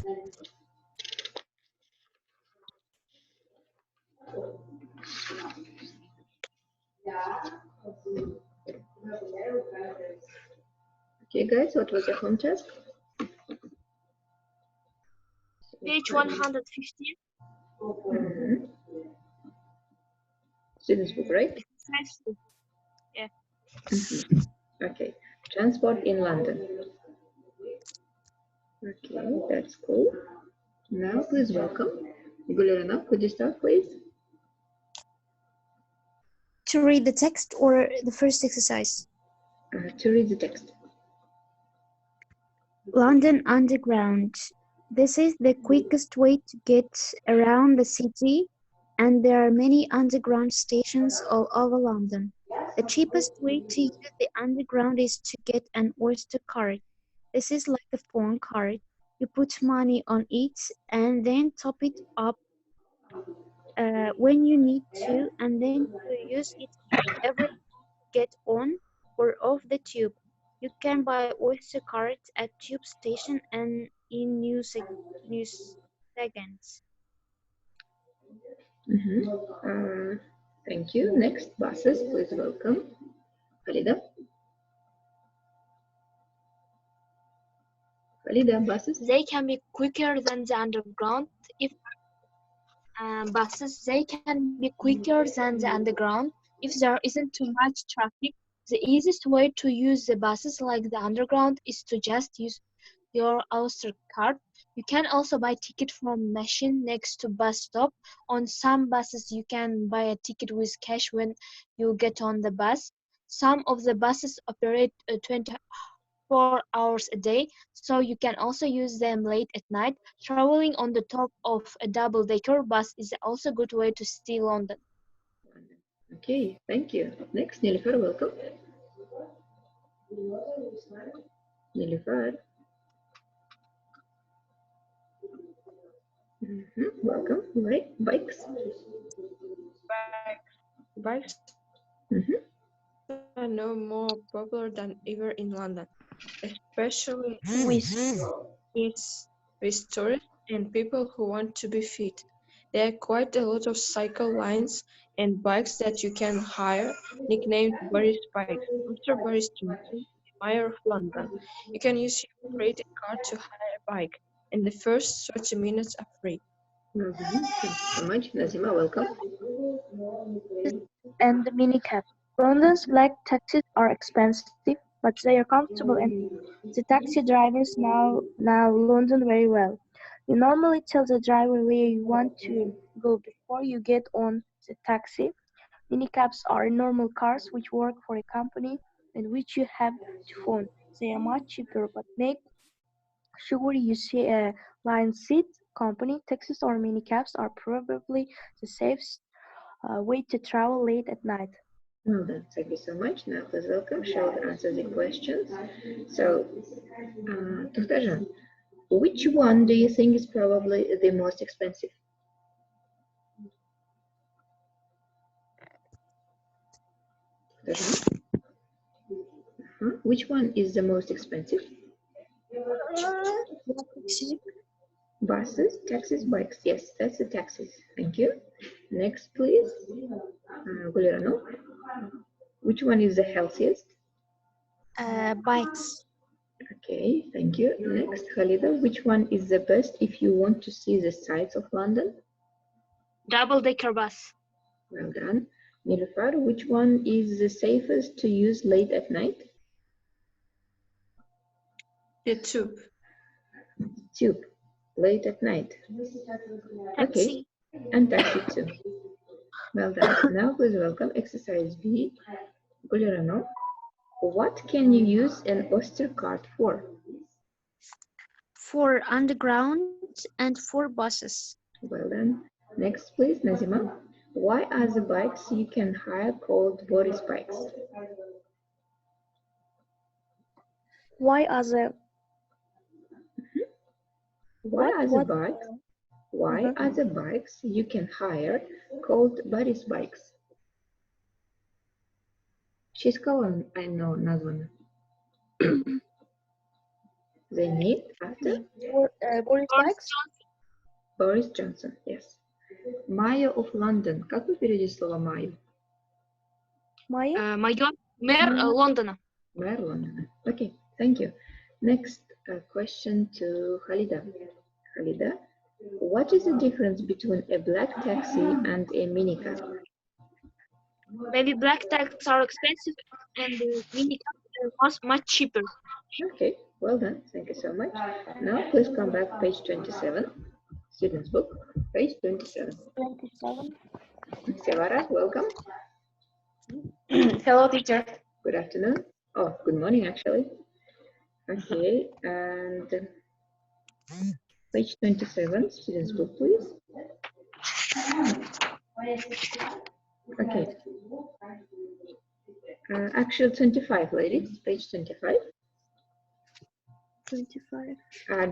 Okay, guys, what was your home task? Page 115. Students book, right? Precisely. Yeah. Okay, transport in London. Okay, that's cool. Now, please welcome. Gulirana, could you start, please? To read the text or the first exercise? To read the text. London Underground. This is the quickest way to get around the city, and there are many underground stations all over London. The cheapest way to use the underground is to get an Oyster card. This is like a phone card. You put money on it and then top it up when you need to, and then you use it every time you get on or off the tube. You can buy Oyster cards at tube station and in new seconds. Thank you. Next, buses, please welcome. Khalida. Khalida, buses. They can be quicker than the underground if buses. They can be quicker than the underground if there isn't too much traffic. The easiest way to use the buses like the underground is to just use your Oyster card. You can also buy ticket from machine next to bus stop. On some buses you can buy a ticket with cash when you get on the bus. Some of the buses operate 24 hours a day, so you can also use them late at night. Traveling on the top of a double-decker bus is also a good way to see London. Okay, thank you. Next, Nilüfer, welcome. Nilüfer. Welcome. Right, bikes. Bikes are now more popular than ever in London, especially with tourists and people who want to be fit. There are quite a lot of cycle lines and bikes that you can hire, nicknamed Boris bikes, after Boris Johnson, the mayor of London. You can use your credit card to hire a bike, and the first 30 minutes are free. Thank you so much. Nazima, welcome. And the minicab. London's black taxis are expensive, but they are comfortable and the taxi drivers know London very well. You normally tell the driver where you want to go before you get on the taxi. Minicabs are normal cars which work for a company and which you have to phone. They are much cheaper, but make sure you see a line seat. Company taxis or minicabs are probably the safest way to travel late at night. Well done. Thank you so much. Now, please welcome. Shall we answer the questions? So, Tuhtajan, which one do you think is probably the most expensive? Which one is the most expensive? Buses, taxis, bikes. Yes, that's the taxis. Thank you. Next, please. Gulirano. Which one is the healthiest? Bikes. Okay, thank you. Next, Khalida. Which one is the best if you want to see the sights of London? Double-decker bus. Well done. Nilüfer, which one is the safest to use late at night? The tube. Tube, late at night. Taxi. Okay, and taxi too. Well done. Now please welcome exercise B. Gulirano, what can you use an Oyster card for? For underground and for buses. Well done. Next please, Nazima. Why are the bikes you can hire called Boris bikes? Why are the bikes you can hire called Boris bikes? She сказала, I know, названа. They need after Boris Bikes. Boris Johnson. Yes. Mayor of London. Как вы переведете слово mayor? Maya. Майор, мэр Лондона. Mayor London. Okay, thank you. Next question to Khalida. Khalida, what is the difference between a black taxi and a minicab? Maybe black taxis are expensive and mini was much cheaper. Okay, well done. Thank you so much. Now please come back page 27. Students book, page 27. 27. Sevara, welcome. Hello, teacher. Good afternoon. Oh, good morning, actually. Okay, and page 27, students book, please. Okay. Actually, 25, ladies, page 25. 25.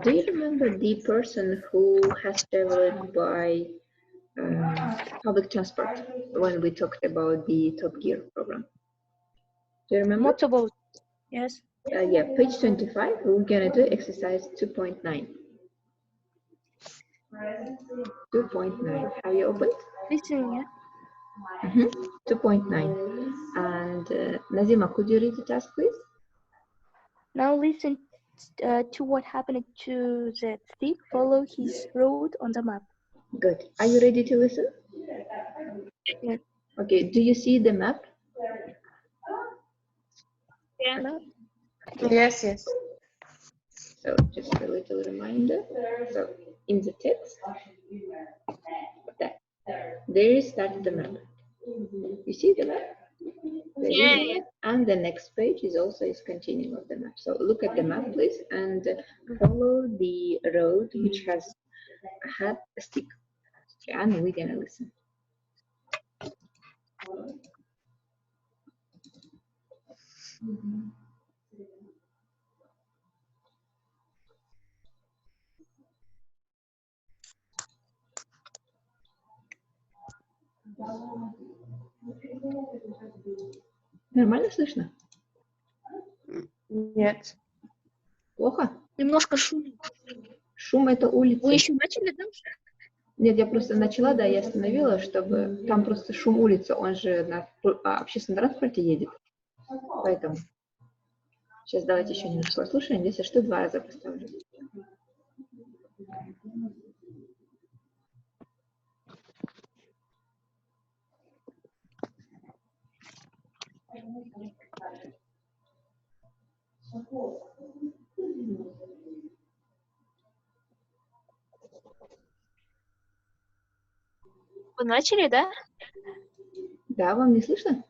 Do you remember the person who has traveled by public transport when we talked about the Top Gear program? Do you remember? Motorboat. Yes. Yeah, page 25, we're gonna do exercise 2.9. 2.9, have you opened? Listen, yeah. 2.9. And Nazima, could you read the task, please? Now listen to what happened to the thief. Follow his road on the map. Good. Are you ready to listen? Yeah. Okay, do you see the map? Yeah. Yes, yes. So just a little reminder. So in the text, there is that the map. You see the map? There is Yeah, the map. And the next page is also is continuing of the map. So look at the map, please, and follow the road which has had a stick. Okay, and we're gonna listen. Нормально слышно? Нет. Плохо? немножко шумно. Шум — это улица. Вы еще начали, да? Нет, я просто начала, да, я остановила, чтобы... Там просто шум улицы, он же на общественном транспорте едет. Поэтому. Сейчас давайте еще немножко послушаем. Если что, 2 раза поставлю. Вы начали, да? Да, вам не слышно?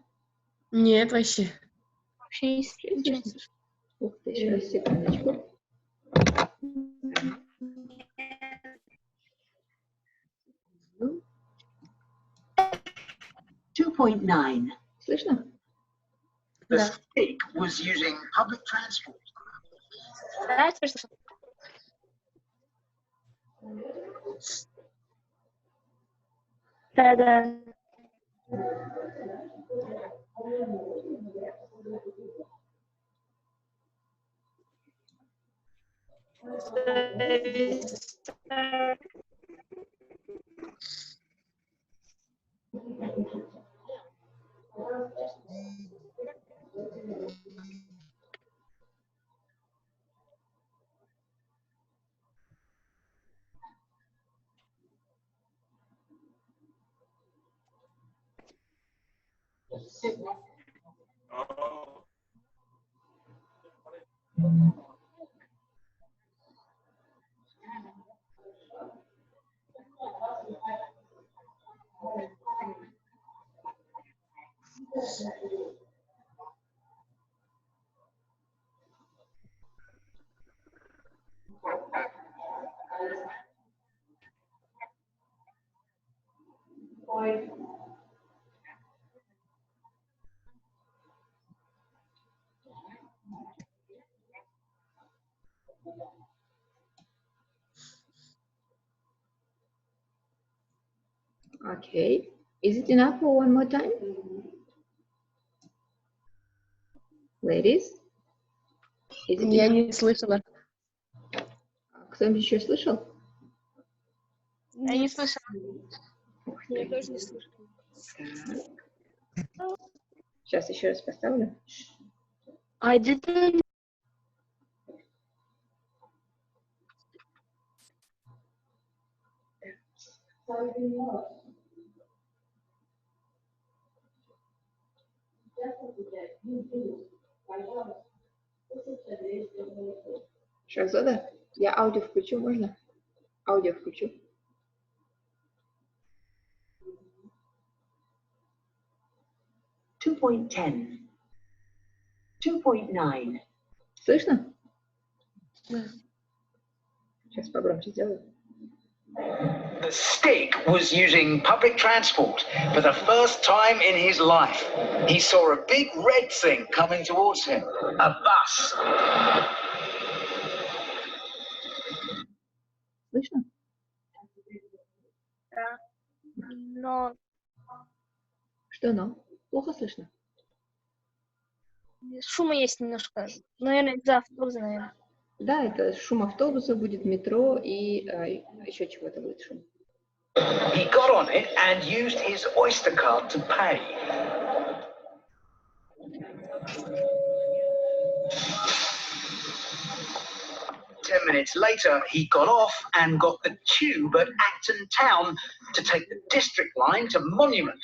Нет, вообще. Вообще ничего не слышу. Ух ты, сейчас, секундочку. Слышно? The snake was using public transport. Да, теперь слышу. Да. Okay. Is it enough for one more time? Ladies? Is it Я enough? не слышала. Кто-нибудь еще слышал? Я не слышала. Ух Я ты. тоже не слышала. Так. Сейчас еще раз поставлю. I didn't. Шахзода, я аудио включу, можно? Аудио включу. Слышно? Сейчас погромче сделаю. The stick was using public transport for the first time in his life. He saw a big red thing coming towards him, a bus. Слышно? Да. Но Что но? Плохо слышно? шума есть немножко. Наверное, из-за автобуса, наверное. Да, это шум автобуса будет, метро и еще чего-то будет шум. He got on it and used his Oyster card to pay. Ten minutes later, he got off and got the tube at Acton Town to take the district line to Monument.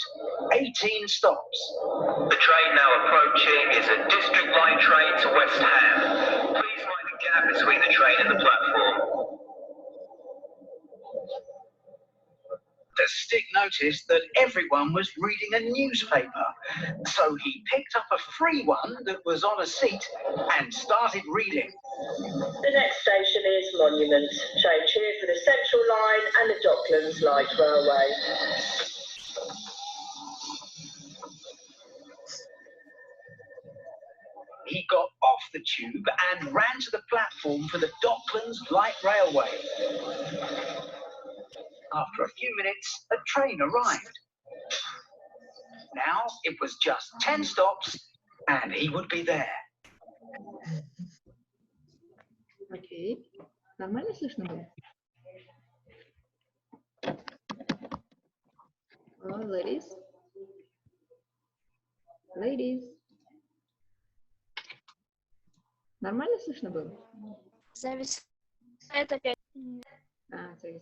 18 stops. The train now approaching is a district line train to West Ham. Please mind the gap between the train and the platform. The stick noticed that everyone was reading a newspaper, so he picked up a free one that was on a seat and started reading. The next station is Monument. Change here for the Central Line and the Docklands Light Railway. He got off the tube and ran to the platform for the Docklands Light Railway. After a few minutes, a train arrived. Now it was just 10 stops and he would be there. Окей. Нормально слышно было? Oh, ladies. Ladies. Нормально слышно было? Зависает опять. Sorry.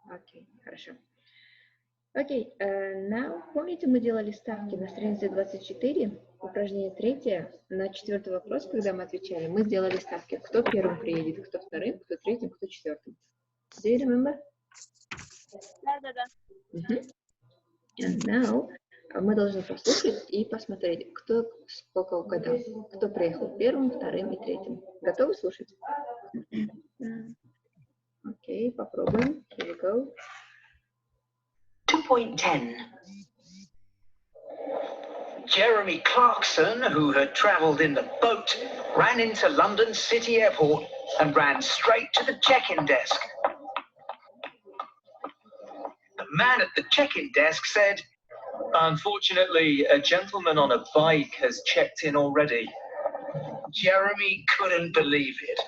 Окей, хорошо. Окей, now, помните, мы делали ставки на странице 24, упражнение 3, на 4-й вопрос, когда мы отвечали, мы сделали ставки, кто первым приедет, кто вторым, кто третьим, кто четвертым. Do you remember? Да. And now, мы должны послушать и посмотреть, кто сколько угадал, кто приехал первым, вторым и третьим. Готовы слушать? Окей, попробуем. Here we go. 2.10. Jeremy Clarkson, who had travelled in the boat, ran into London City Airport and ran straight to the check-in desk. The man at the check-in desk said, Unfortunately, a gentleman on a bike has checked in already. Jeremy couldn't believe it.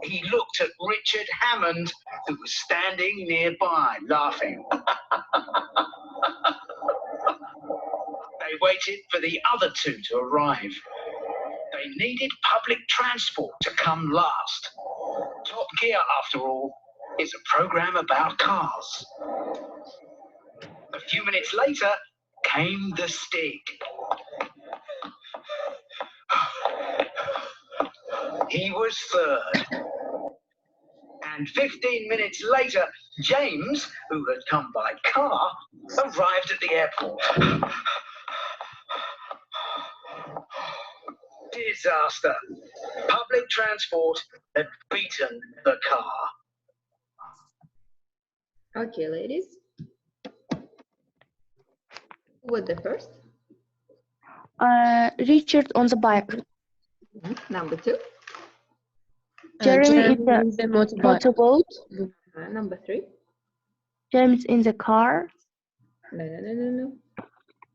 He looked at Richard Hammond, who was standing nearby, laughing. They waited for the other two to arrive. They needed public transport to come last. Top Gear, after all, is a program about cars. A few minutes later came the stick. He was third. And 15 minutes later, James, who had come by car, arrived at the airport. Disaster. Public transport had beaten the car. Okay, ladies. Who was the first? Richard on the bike. Number 2. Jeremy in the motorboat. Number 3. James in the car. No.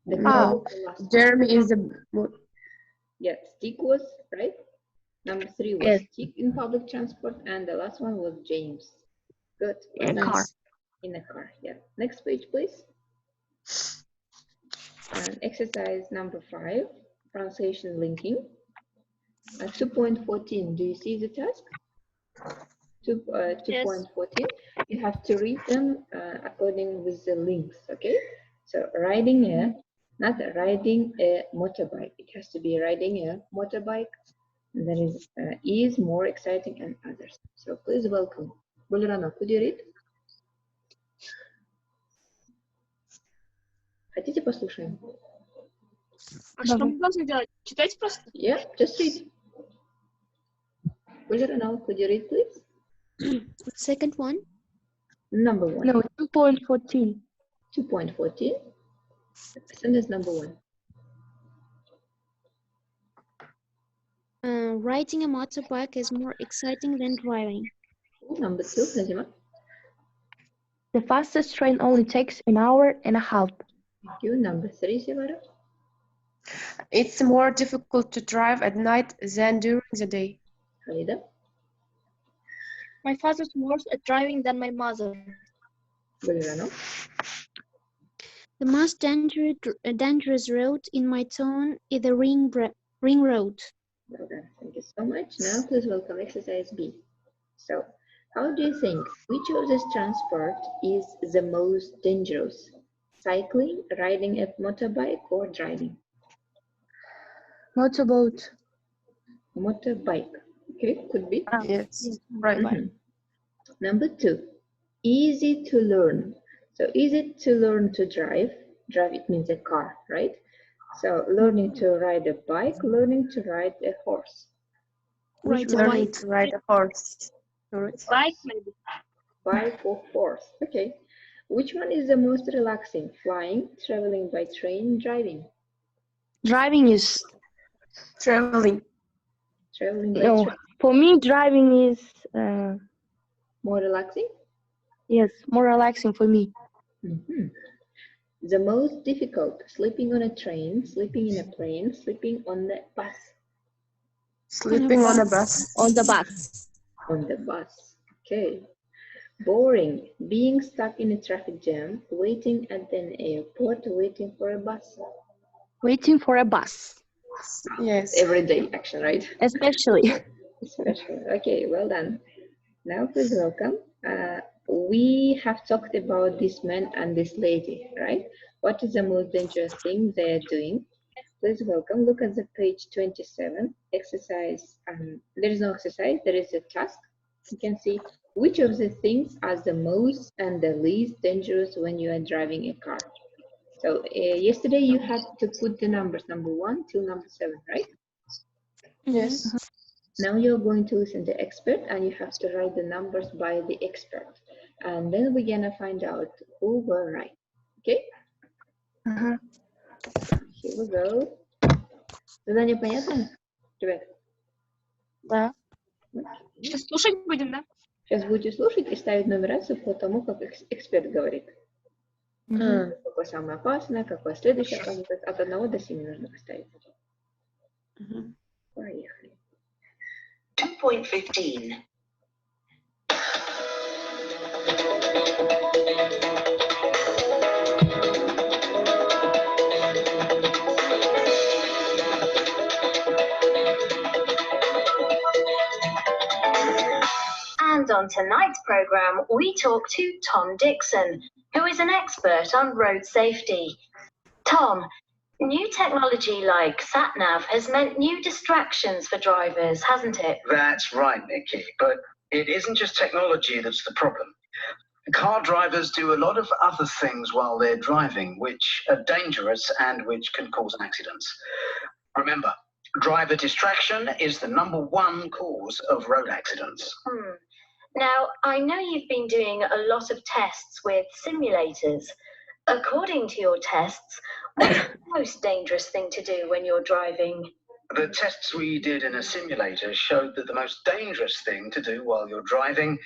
The car was the last. Jeremy is the... Yeah, stick was, right? Number 3 was Yes. Tick in public transport, and the last one was James. Good. In a car. In a car. Yeah. Next page, please. And exercise number 5, pronunciation linking. 2.14. Do you see the task? 2.14. You have to read them according with the links. Okay. So riding a, not riding a motorbike. It has to be riding a motorbike. That is more exciting and others. So please welcome. Bulrana, could you read? Хотите послушаем? А что мы должны делать? Читать просто? Yeah, just read. Bulrana, could you read, please? Second one. Number 1. No, 2.14. 2.14. Sentence number 1. Riding a motorbike is more exciting than driving. Number 2, Najima. The fastest train only takes an hour and a half. Thank you. Number 3, Silvara. It's more difficult to drive at night than during the day. Halida. My father is worse at driving than my mother. Bulrana. The most dangerous road in my town is the ring road. Well done. Thank you so much. Now please welcome exercise B. So, how do you think which of this transport is the most dangerous? Cycling, riding a motorbike, or driving? Motorboat. Motorbike. Okay, could be. Yes, right. Mhm. Number 2, easy to learn. So easy to learn to drive. Drive, it means a car, right? So learning to ride a bike, learning to ride a horse. Learning to ride a horse. Bike, maybe. Bike or horse. Okay. Which one is the most relaxing? Flying, traveling by train, driving? Driving is Traveling. Traveling by no. train. For me, driving is More relaxing? yes, more relaxing for me. Mhm. The most difficult, sleeping on a train, sleeping in a plane, sleeping on the bus. Sleeping on a bus. On the bus. On the bus. Okay. Boring, being stuck in a traffic jam, waiting at an airport, waiting for a bus. Waiting for a bus. Yes. Everyday action, right? Especially. Especially. Okay, well done. Now please welcome. We have talked about this man and this lady, right? What is the most dangerous thing they are doing? Please welcome. Look at the page 27. Exercise. There is no exercise. There is a task. You can see which of the things are the most and the least dangerous when you are driving a car. So yesterday you had to put the numbers number 1 till number 7, right? Yes. Now you're going to listen to the expert and you have to write the numbers by the expert. And then we're gonna find out who were right. Okay? Here we go. Задание понятно, ребят? Да. Сейчас слушать будем, да? Сейчас будете слушать и ставить нумерацию по тому, как эксперт говорит. Какое самое опасное, какое следующее опасное. От 1 до 7 нужно поставить. Поехали. 2.15. And on tonight's programme, we talk to Tom Dixon, who is an expert on road safety. Tom, new technology like sat-nav has meant new distractions for drivers, hasn't it? That's right, Nikki, but it isn't just technology that's the problem. Car drivers do a lot of other things while they're driving, which are dangerous and which can cause accidents. Remember, driver distraction is the #1 cause of road accidents. Now, I know you've been doing a lot of tests with simulators. According to your tests, what's the most dangerous thing to do when you're driving? The tests we did in a simulator showed that the most dangerous thing to do while you're driving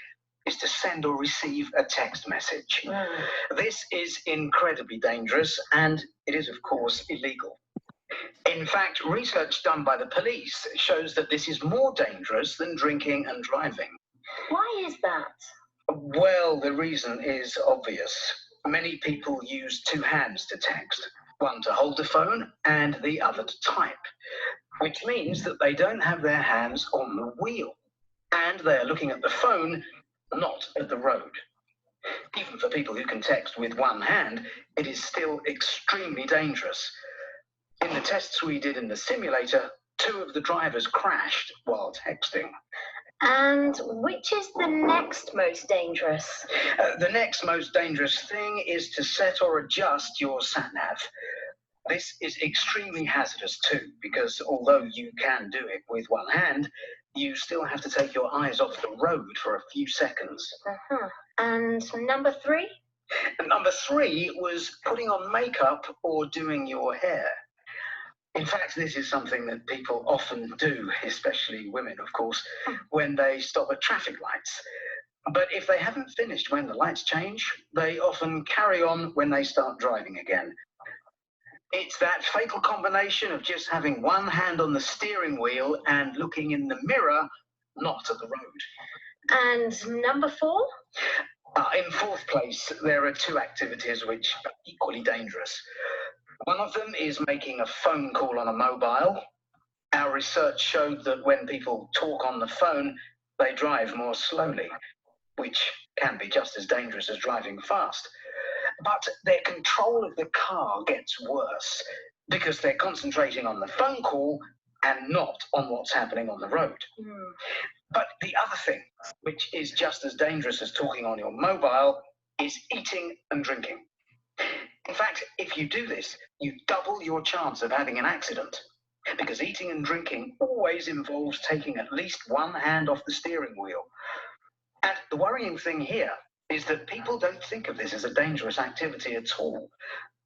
is to send or receive a text message. This is incredibly dangerous and it is, of course, illegal. In fact, research done by the police shows that this is more dangerous than drinking and driving. Why is that? Well, the reason is obvious. Many people use two hands to text, one to hold the phone and the other to type, which means that they don't have their hands on the wheel, and they're looking at the phone, not at the road. Even for people who can text with one hand, it is still extremely dangerous. In the tests we did in the simulator, 2 of the drivers crashed while texting. And which is the next most dangerous? The next most dangerous thing is to set or adjust your sat-nav. This is extremely hazardous too, because although you can do it with one hand, you still have to take your eyes off the road for a few seconds. And number 3? Number 3 was putting on makeup or doing your hair. In fact, this is something that people often do, especially women, of course, when they stop at traffic lights. But if they haven't finished when the lights change, they often carry on when they start driving again. It's that fatal combination of just having one hand on the steering wheel and looking in the mirror, not at the road. And number 4? In 4th place, there are 2 activities which are equally dangerous. One of them is making a phone call on a mobile. Our research showed that when people talk on the phone, they drive more slowly, which can be just as dangerous as driving fast. But their control of the car gets worse because they're concentrating on the phone call and not on what's happening on the road. But the other thing, which is just as dangerous as talking on your mobile, is eating and drinking. In fact, if you do this, you double your chance of having an accident, because eating and drinking always involves taking at least one hand off the steering wheel. And the worrying thing here is that people don't think of this as a dangerous activity at all,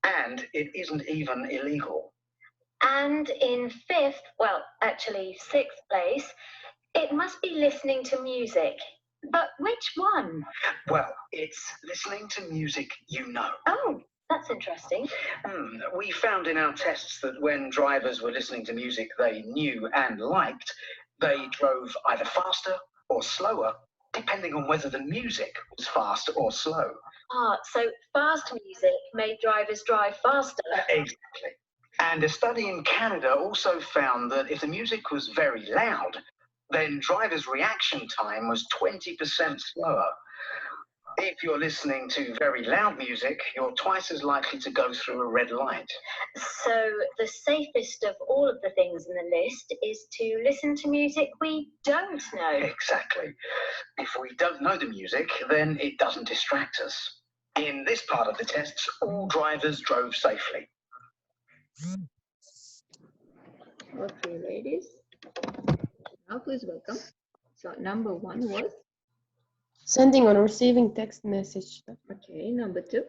and it isn't even illegal. And in 5th, well, actually 6th place, it must be listening to music. But which one? Well, it's listening to music you know. Oh, that's interesting. We found in our tests that when drivers were listening to music they knew and liked, they drove either faster or slower, depending on whether the music was fast or slow. So fast music made drivers drive faster. Exactly. And a study in Canada also found that if the music was very loud, then drivers' reaction time was 20% slower. If you're listening to very loud music, you're twice as likely to go through a red light. So the safest of all of the things in the list is to listen to music we don't know. Exactly. If we don't know the music, then it doesn't distract us. In this part of the tests, all drivers drove safely. Okay, ladies. Now please welcome. So number 1 was? Sending or receiving text message. Okay, number 2?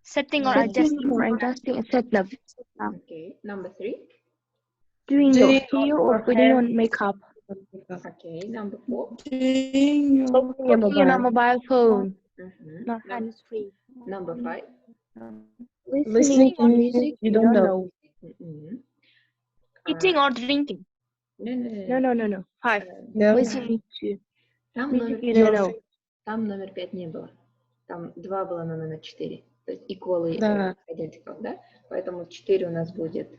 Setting or adjusting. a sat-nav. Okay, number 3? Doing your hair or putting on makeup. Okay, number 4? Talking on a mobile phone. Not hands-free. Number 5? Listening to music you don't know. Eating or drinking. No. 5. No. Listening to Там music номер, you don't know. там номер 5 не было. Там 2 было на номер 4. То есть equal и Да. identical, да? Поэтому 4 у нас будет.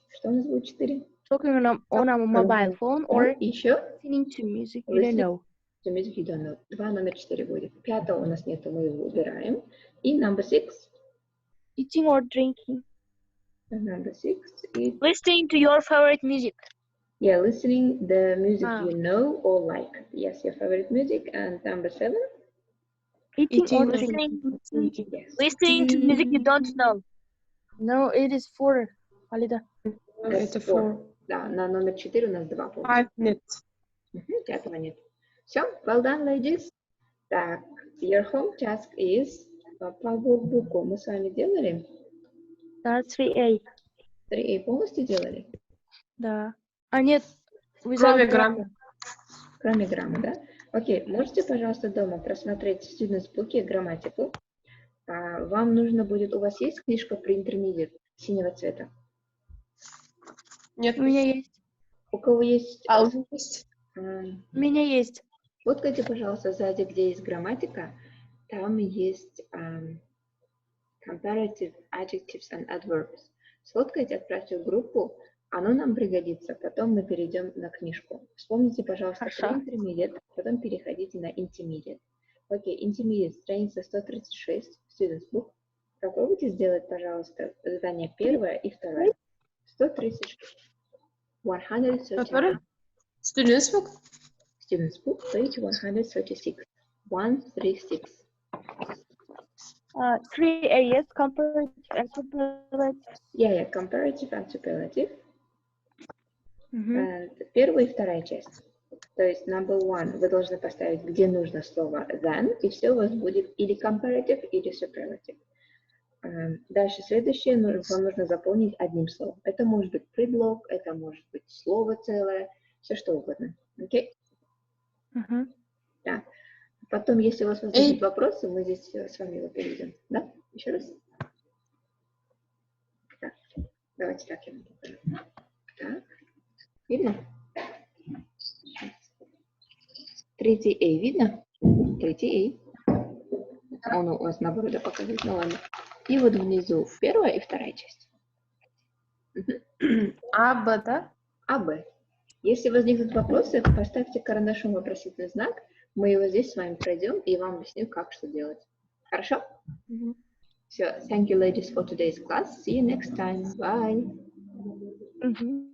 Что у нас будет 4? Talking on a mobile phone or Еще? listening to music you don't know. To music you don't know. 2 номер 4 будет. 5 у нас нету, мы его убираем. И number 6? Eating or drinking. Number 6 is... Listening to your favorite music. Yeah, listening the music you know or like. Yes, your favorite music. And number 7? Eating or Listening. drinking. Yes. Listening to music you don't know. No, it is 4. Алида. Это 4. Да, на номер 4 у нас 2 пункта. 5 нет. 5 нет. Все, well done, ladies. Так, your home task is по workbook мы с вами делали. Да, 3A. 3A полностью делали? Да. А нет, Кроме грамма. Кроме грамма, да? Окей, можете, пожалуйста, дома просмотреть в Students Book грамматику. Вам нужно будет, у вас есть книжка про intermediate? синего цвета? Нет. У меня есть. У кого есть? А, уже есть. У меня есть. Фоткайте, пожалуйста, сзади, где есть грамматика, там есть comparative adjectives and adverbs. Сфоткайте, отправьте в группу, оно нам пригодится, потом мы перейдем на книжку. Вспомните, пожалуйста, Хорошо. pre-intermediate, потом переходите на intermediate. Окей, intermediate, страница 136, student's book. Попробуйте сделать, пожалуйста, задание первое и второе. 136. 139. Students book? Student's book, page 136. 136. 3 areas, comparative and superlative. Yeah, comparative and superlative. Мгм. Первая и вторая часть. То есть number one вы должны поставить, где нужно слово than, и все у вас будет или comparative, или superlative. Дальше следующее вам нужно заполнить одним словом. Это может быть предлог, это может быть слово целое, все что угодно. Окей? Мгм. Да. Потом, если у вас возникнут вопросы, мы здесь с вами его перейдем. Да? Еще раз. Так. Давайте так я вам покажу. Так. Видно? Третий A видно? Третий A. Он у вас наоборот показывает, ну ладно. И вот внизу первая и вторая часть. А, Б, да? А, Б. Если возникнут вопросы, поставьте карандашом вопросительный знак. Мы его здесь с вами пройдем и вам объясню, как что делать. Хорошо? Все. Thank you, ladies, for today's class. See you next time. Bye. Мгм.